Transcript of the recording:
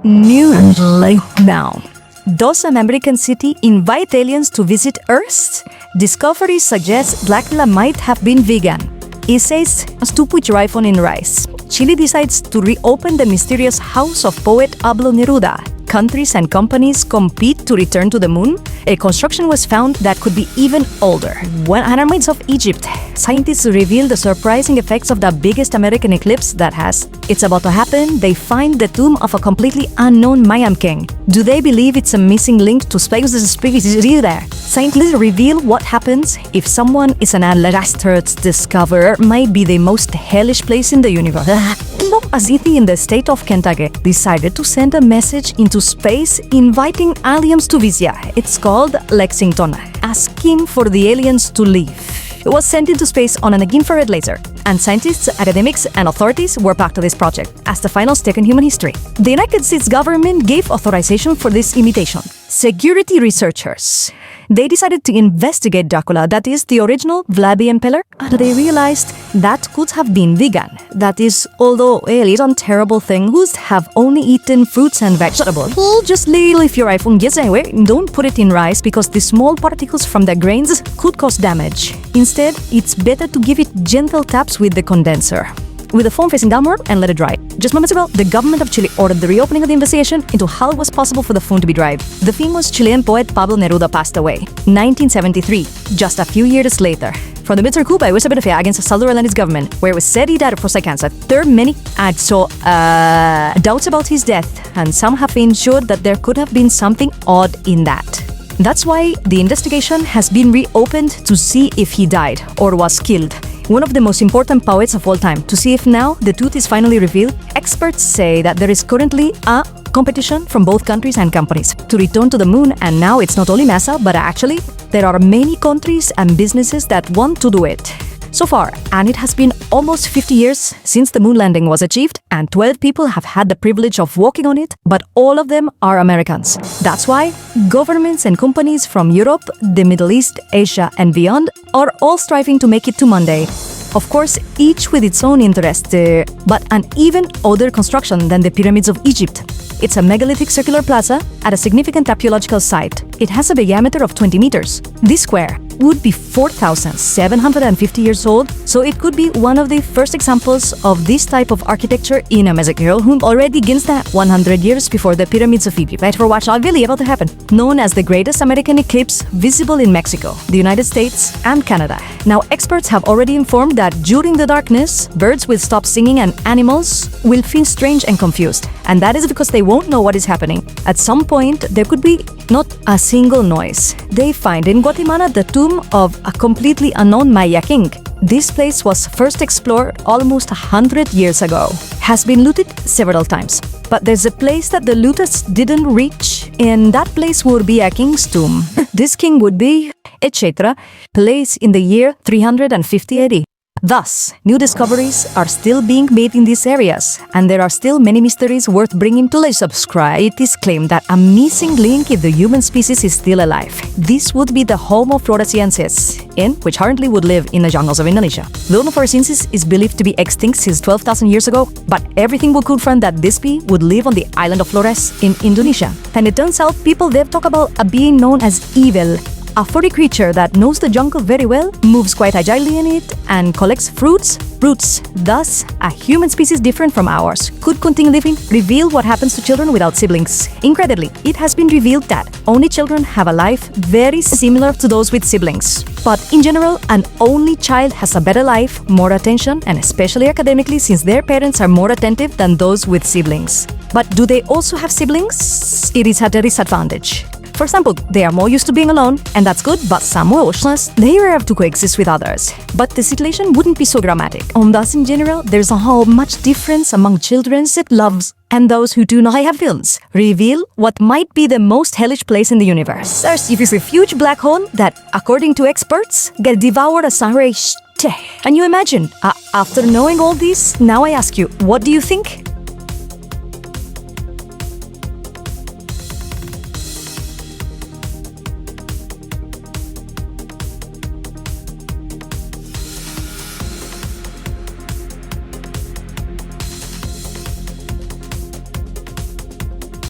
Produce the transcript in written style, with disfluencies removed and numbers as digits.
New late now. Does American city invite aliens to visit Earth? Discovery suggests Blackula might have been vegan. It says to put your iPhone in rice. Chile decides to reopen the mysterious house of poet Pablo Neruda. Countries and companies compete to return to the moon. A construction was found that could be even older. When pyramids of Egypt, scientists reveal the surprising effects of the biggest American eclipse that it's about to happen. They find the tomb of a completely unknown Mayan king. Do they believe it's a missing link to space? There. Scientists reveal what happens if someone is an last Earth discoverer. Might be the most hellish place in the universe. A city in the state of Kentucky decided to send a message into space inviting aliens to visit. It's called Lexington, asking for the aliens to leave. It was sent into space on an infrared laser, and scientists, academics, and authorities were back to this project as the final step in human history. The United States government gave authorization for this imitation. Security researchers, they decided to investigate Dracula, that is, the original Vlad the Impaler, and they realized that could have been vegan. That is, although aliens are terrible things have only eaten fruits and vegetables. Well, just leave your iPhone gets anyway. Don't put it in rice because the small particles from the grains could cause damage. Instead, it's better to give it gentle taps with the condenser, with the phone facing downward, and let it dry. Just moments ago, the government of Chile ordered the reopening of the investigation into how it was possible for the phone to be dried. The famous Chilean poet Pablo Neruda passed away, 1973, just a few years later, from the military coup by Elizabeth against Salvador Allende's government, where it was said he died of prostate cancer. There are many doubts about his death, and some have ensured that there could have been something odd in that. That's why the investigation has been reopened to see if he died or was killed. One of the most important poets of all time, to see if now the truth is finally revealed. Experts say that there is currently a competition from both countries and companies to return to the moon, and now it's not only NASA, but actually there are many countries and businesses that want to do it. So far, and it has been almost 50 years since the moon landing was achieved, and 12 people have had the privilege of walking on it, but all of them are Americans. That's why governments and companies from Europe, the Middle East, Asia, and beyond are all striving to make it to Monday. Of course, each with its own interest, but an even older construction than the pyramids of Egypt. It's a megalithic circular plaza at a significant archaeological site. It has a diameter of 20 meters. This square would be 4,750 years old, so it could be one of the first examples of this type of architecture in a Mexico, whom already begins that 100 years before the pyramids of Egypt. Right for what's really about to happen. Known as the greatest American eclipse visible in Mexico, the United States, and Canada. Now, experts have already informed that during the darkness, birds will stop singing and animals will feel strange and confused. And that is because they won't know what is happening. At some point, there could be not a single noise. They find in Guatemala the tomb of a completely unknown Maya king. This place was first explored almost 100 years ago. Has been looted several times. But there's a place that the looters didn't reach, and that place would be a king's tomb. This king would be, etc., placed in the year 350 AD. Thus, new discoveries are still being made in these areas, and there are still many mysteries worth bringing to light. Subscribe. It is claimed that a missing link if the human species is still alive. This would be the Homo floresiensis, which currently would live in the jungles of Indonesia. The Homo floresiensis is believed to be extinct since 12,000 years ago, but everything would confirm that this being would live on the island of Flores in Indonesia. And it turns out people there talk about a being known as evil, a furry creature that knows the jungle very well, moves quite agilely in it, and collects fruits, roots. Thus, a human species different from ours could continue living. Reveal what happens to children without siblings. Incredibly, it has been revealed that only children have a life very similar to those with siblings. But in general, an only child has a better life, more attention, and especially academically, since their parents are more attentive than those with siblings. But do they also have siblings? It is a disadvantage. For example, they are more used to being alone, and that's good, but some emotionless, they have to coexist with others. But the situation wouldn't be so dramatic. Thus, in general, there's a whole much difference among children that loves and those who do not have films. Reveal what might be the most hellish place in the universe. There's a huge black hole that, according to experts, get devoured as a And you imagine, after knowing all this, now I ask you, what do you think?